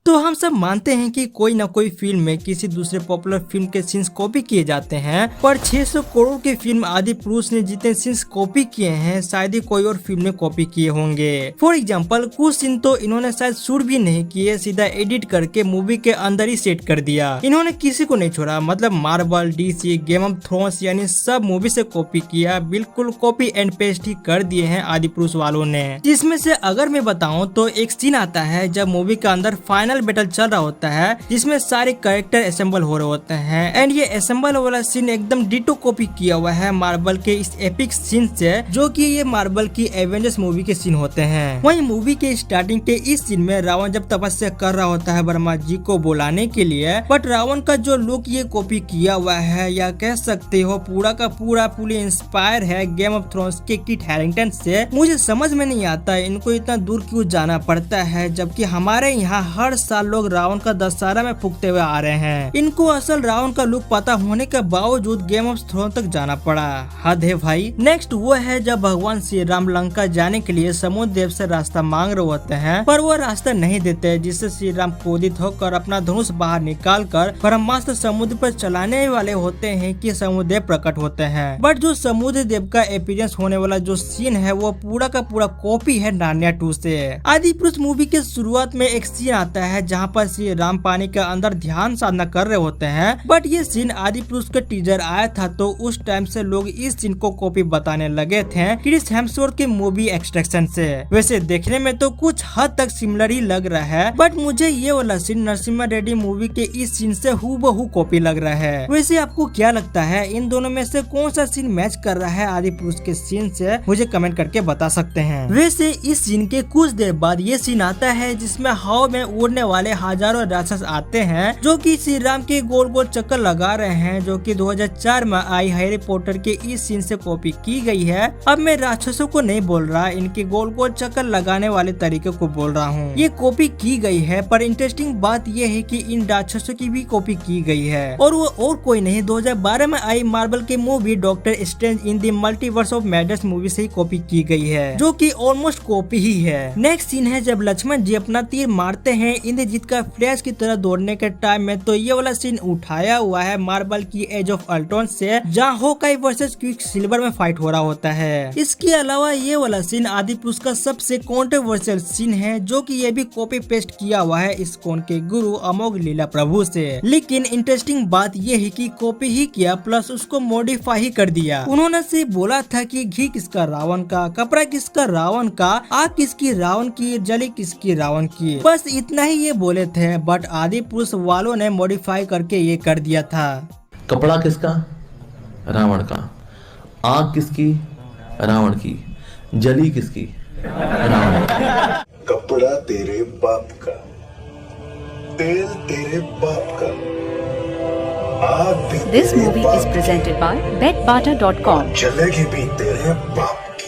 दोस्तों हम सब मानते हैं कि कोई ना कोई फिल्म में किसी दूसरे पॉपुलर फिल्म के सीन्स कॉपी किए जाते हैं, पर 600 करोड़ की फिल्म आदि पुरुष ने जितने सीन्स कॉपी किए हैं शायद ही कोई और फिल्म ने कॉपी किए होंगे। फॉर एग्जाम्पल कुछ सीन तो इन्होंने शायद शूट भी नहीं किए, सीधा एडिट करके मूवी के अंदर ही सेट कर दिया। इन्होंने किसी को नहीं छोड़ा, मतलब Marvel, DC, game of thrones यानी सब मूवी से कॉपी किया, बिल्कुल कॉपी एंड पेस्ट ही कर दिए हैं आदि पुरुष वालों ने। जिसमें से अगर मैं बताऊं तो एक सीन आता है जब मूवी के अंदर फाइनल बैटल चल रहा होता है, जिसमें सारे कैरेक्टर असेंबल हो रहे होते हैं एंड ये असेंबल वाला सीन एकदम डिटो कॉपी किया हुआ है मार्वल के इस एपिक सीन से, जो कि ये मार्वल की एवेंजर्स मूवी के सीन होते हैं। वहीं मूवी के स्टार्टिंग के इस सीन में रावण जब तपस्या कर रहा होता है ब्रह्मा जी को बुलाने के लिए, बट रावण का जो लुक ये कॉपी किया हुआ है, या कह सकते हो पूरा का पूरा फुली इंस्पायर है गेम ऑफ थ्रोन्स के किट हैरिंगटन से। मुझे समझ में नहीं आता इनको इतना दूर क्यों जाना पड़ता है, जबकि हमारे यहाँ हर साल लोग रावण का दशहरा में फूकते हुए आ रहे हैं। इनको असल रावण का लुक पता होने के बावजूद गेम ऑफ थ्रोन तक जाना पड़ा, हद है भाई। नेक्स्ट वो है जब भगवान श्री राम लंका जाने के लिए समुद्र देव से रास्ता मांग रहे होते हैं, पर वो रास्ता नहीं देते, जिससे श्री राम क्रोधित होकर अपना धनुष बाहर निकाल कर ब्रह्मास्त्र समुद्र पर चलाने वाले होते हैं कि समुद्र देव प्रकट होते हैं। बट जो समुद्र देव का अपीयरेंस होने वाला जो सीन है वो पूरा का पूरा कॉपी है नार्निया 2 से। आदि पुरुष मूवी के शुरुआत में एक सीन आता है जहाँ पर श्री राम पानी के अंदर ध्यान साधना कर रहे होते हैं, बट ये सीन आदि पुरुष का टीजर आया था तो उस टाइम से लोग इस सीन को कॉपी बताने लगे थे क्रिस हेम्सवर्थ की मूवी एक्सट्रैक्शन से। वैसे देखने में तो कुछ हद तक सिमिलर ही लग रहा है, बट मुझे ये वाला सीन नरसिम्हा रेड्डी मूवी के इस सीन से हूबहू कॉपी लग रहा है। वैसे आपको क्या लगता है इन दोनों में से कौन सा सीन मैच कर रहा है आदि पुरुष के सीन से, मुझे कमेंट करके बता सकते हैं। वैसे इस सीन के कुछ देर बाद ये सीन आता है जिसमें हवा में उड़ने वाले हजारों राक्षस आते हैं, जो कि श्री राम के गोल गोल चक्कर लगा रहे हैं, जो कि 2004 में आई हैरी पॉटर के इस सीन से कॉपी की गई है। अब मैं राक्षसों को नहीं बोल रहा, इनके गोल गोल चक्कर लगाने वाले तरीके को बोल रहा हूँ। ये कॉपी की गई है, पर इंटरेस्टिंग बात ये है कि इन राक्षसों की भी कॉपी की गई है, और वो और कोई नहीं 2012 में आई मार्वल की movie doctor strange in the multiverse of madness movie से ही कॉपी की गई है, जो कि ऑलमोस्ट कॉपी ही है। नेक्स्ट सीन है जब लक्ष्मण जी अपना तीर मारते हैं इंद्रजीत का फ्लैश की तरह दौड़ने के टाइम में, तो ये वाला सीन उठाया हुआ है मार्वल की एज ऑफ अल्ट्रॉन से, जहाँ हॉकाई वर्सेस क्विकसिल्वर में फाइट हो रहा होता है। इसके अलावा ये वाला सीन आदि पुरुष का सबसे कॉन्ट्रोवर्शियल सीन है, जो कि ये भी कॉपी पेस्ट किया हुआ है इस्कॉन के गुरु अमोघ लीला प्रभु से। लेकिन इंटरेस्टिंग बात ये है कि कॉपी ही किया प्लस उसको मॉडिफाई ही कर दिया। उन्होंने सिर्फ बोला था कि घी किसका रावण का, कपड़ा किसका रावण का, आग किसकी रावण की, जली किसकी रावण की, बस इतना ही ये बोले थे, बट आदि पुरुष वालों ने मॉडिफाई करके ये कर दिया था। कपड़ा किसका? रावण का। आग किसकी? रावण की। जली किसकी? रावण की। कपड़ा तेरे बाप का, तेल तेरे बाप का, आग भी This तेरे movie बाप is की, presented by betbutter.com. जलेगी भी तेरे बाप की।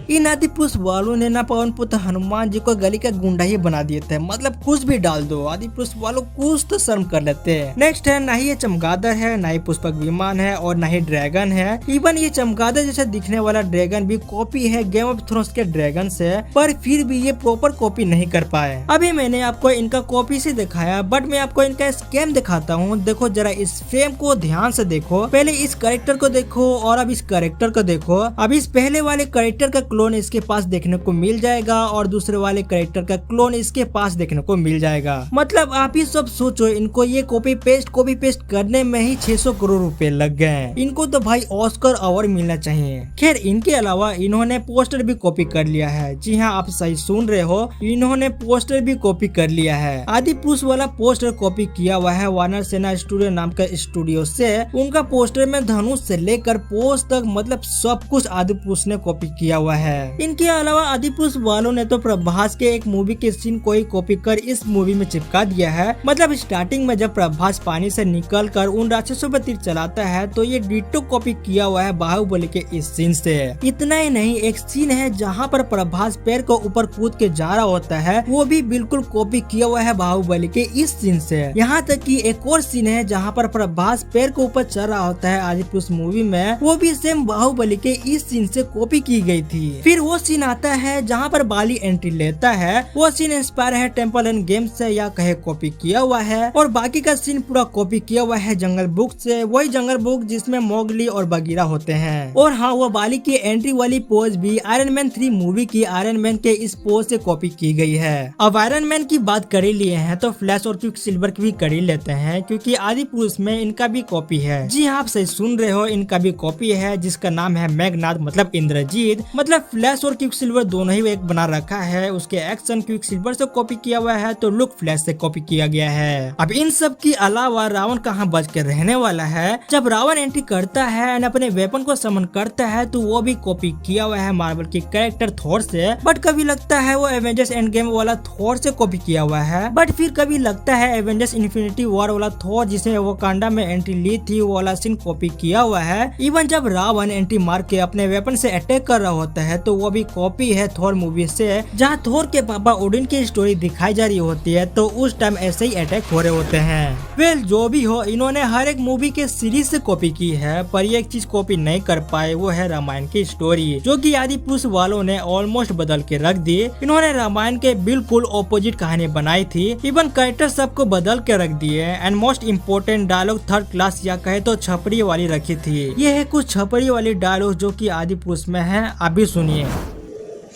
इन आदि पुरुष वालों ने ना पवन पुत्र हनुमान जी को गली का गुंडा ही बना दिए थे, मतलब कुछ भी डाल दो, आदि पुरुष वालों कुछ तो शर्म कर लेते हैं। नेक्स्ट है ना ही ये चमगादड़ है, ना ही पुष्पक विमान है, और ना ही ड्रैगन है। इवन ये चमगादड़ जैसा दिखने वाला ड्रैगन भी कॉपी है गेम ऑफ थ्रोन्स के ड्रैगन से, पर फिर भी ये प्रॉपर कॉपी नहीं कर पाए। अभी मैंने आपको इनका कॉपी से दिखाया, बट मैं आपको इनका स्कैम दिखाता हूँ। देखो जरा इस फ्रेम को ध्यान से देखो, पहले इस कैरेक्टर को देखो और अब इस कैरेक्टर को देखो। अब इस पहले वाले कैरेक्टर का क्लोन इसके पास देखने को मिल जाएगा और दूसरे वाले कैरेक्टर का क्लोन इसके पास देखने को मिल जाएगा। मतलब आप ही सब सोचो, इनको ये कॉपी पेस्ट करने में ही 600 करोड़ रुपए लग गए। इनको तो भाई ऑस्कर अवार्ड मिलना चाहिए। खैर इनके अलावा इन्होंने पोस्टर भी कॉपी कर लिया है। जी हाँ, आप सही सुन रहे हो, इन्होंने पोस्टर भी कॉपी कर लिया है। आदि पुरुष वाला पोस्टर कॉपी किया हुआ है वानर सेना स्टूडियो नाम का स्टूडियो से। उनका पोस्टर में धनुष से लेकर पोस्ट तक मतलब सब कुछ आदि पुरुष ने कॉपी किया हुआ है। इनके अलावा आदि पुरुष वालों ने तो प्रभास के एक मूवी के सीन को ही कॉपी कर इस मूवी में चिपका दिया है। मतलब स्टार्टिंग में जब प्रभास पानी से निकल कर उन राक्षसों पर तीर चलाता है, तो ये डिटो कॉपी किया हुआ है बाहुबली के इस सीन से। इतना ही नहीं, एक सीन है जहाँ पर प्रभास पैर को ऊपर कूद के जा रहा होता है, वो भी बिल्कुल कॉपी किया हुआ है बाहुबली के इस सीन से। यहाँ तक कि एक और सीन है जहाँ पर प्रभास पैर को ऊपर चढ़ रहा होता है आदि पुरुष मूवी में, वो भी सेम बाहुबली के इस सीन से कॉपी की गई थी। फिर वो सीन आता है जहाँ पर बाली एंट्री लेता है। वो सीन इंस्पायर है टेम्पल एंड गेम्स से या कहे कॉपी किया हुआ है, और बाकी का सीन पूरा कॉपी किया हुआ है जंगल बुक से, वही जंगल बुक जिसमें मोगली और बगीरा होते हैं। और हाँ, वो बाली की एंट्री वाली पोज भी आयरन मैन 3 मूवी की आयरन मैन के इस पोज से कॉपी की गई है। अब आयरन मैन की बात कर ही लिए हैं तो फ्लैश और क्विक सिल्वर की भी कर ही लेते हैं, क्योंकि आदि पुरुष में इनका भी कॉपी है। जी हाँ, आप सही सुन रहे हो, इनका भी कॉपी है जिसका नाम है मेघनाथ, मतलब इंद्रजीत। मतलब फ्लैश और क्विक सिल्वर दोनों ही एक बना रखा है। उसके एक्शन क्विक सिल्वर से कॉपी किया हुआ है तो लुक फ्लैश से कॉपी किया गया है। अब इन सब के अलावा रावण कहाँ बच के रहने वाला है। जब रावण एंट्री करता है एंड अपने वेपन को समन करता है तो वो भी कॉपी किया हुआ है मार्वल के कैरेक्टर थॉर से। बट कभी लगता है वो एवेंजर्स एंड गेम वाला थॉर से कॉपी किया हुआ है, बट फिर कभी लगता है एवेंजर्स इन्फिनिटी वॉर वाला थॉर जिसने वकांडा में एंट्री ली थी वो वाला सीन कॉपी किया हुआ है। इवन जब रावण एंट्री मार के अपने वेपन से अटैक कर रहा होता है तो वो भी कॉपी है थॉर मूवी से, जहाँ थॉर के पापा ओडिन की स्टोरी दिखाई जा रही होती है तो उस टाइम ऐसे ही अटैक हो रहे होते हैं। वेल, जो भी हो, इन्होंने हर एक मूवी के सीरीज से कॉपी की है, पर ये एक चीज कॉपी नहीं कर पाए, वो है रामायण की स्टोरी, जो कि आदि पुरुष वालों ने ऑलमोस्ट बदल के रख दी। इन्होंने रामायण के बिल्कुल ऑपोजिट कहानी बनाई थी, इवन कैरेक्टर सबको बदल के रख दिए and most important dialogue third class या कहे तो छपरी वाली रखी थी। ये है कुछ छपरी वाली डायलॉग जो कि आदि पुरुष में है, आप भी सुनिए।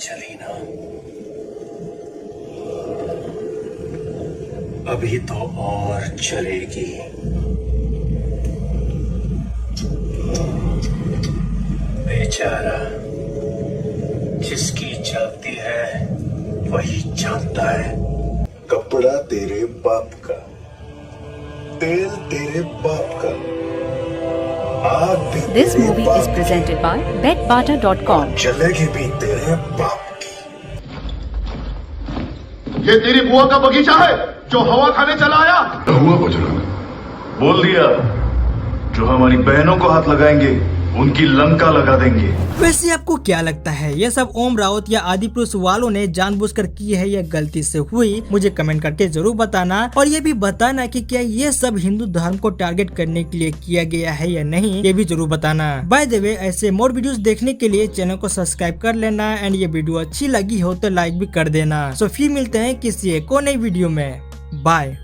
चली ना, अभी तो और चलेगी। बेचारा, जिसकी चलती है वही जानता है। कपड़ा तेरे बाप का, तेल तेरे बाप का, आग भी This तेरे movie बाप is की, presented by BetBarter.com. जलेगी भी तेरे बाप की। ये तेरी बुआ का बगीचा है जो हवा खाने चला आया? हुआ बजरंग, बोल दिया, जो हमारी बहनों को हाथ लगाएंगे उनकी लंका लगा देंगे। वैसे आपको क्या लगता है, ये सब ओम राउत या आदि पुरुष वालों ने जानबूझकर की है या गलती से हुई? मुझे कमेंट करके जरूर बताना, और ये भी बताना कि क्या ये सब हिंदू धर्म को टारगेट करने के लिए किया गया है या नहीं, ये भी जरूर बताना। बाय द वे, ऐसे मोर वीडियोस देखने के लिए चैनल को सब्सक्राइब कर लेना एंड ये वीडियो अच्छी लगी हो तो लाइक भी कर देना। सो फिर मिलते हैं किसी एक और नई वीडियो में। बाय।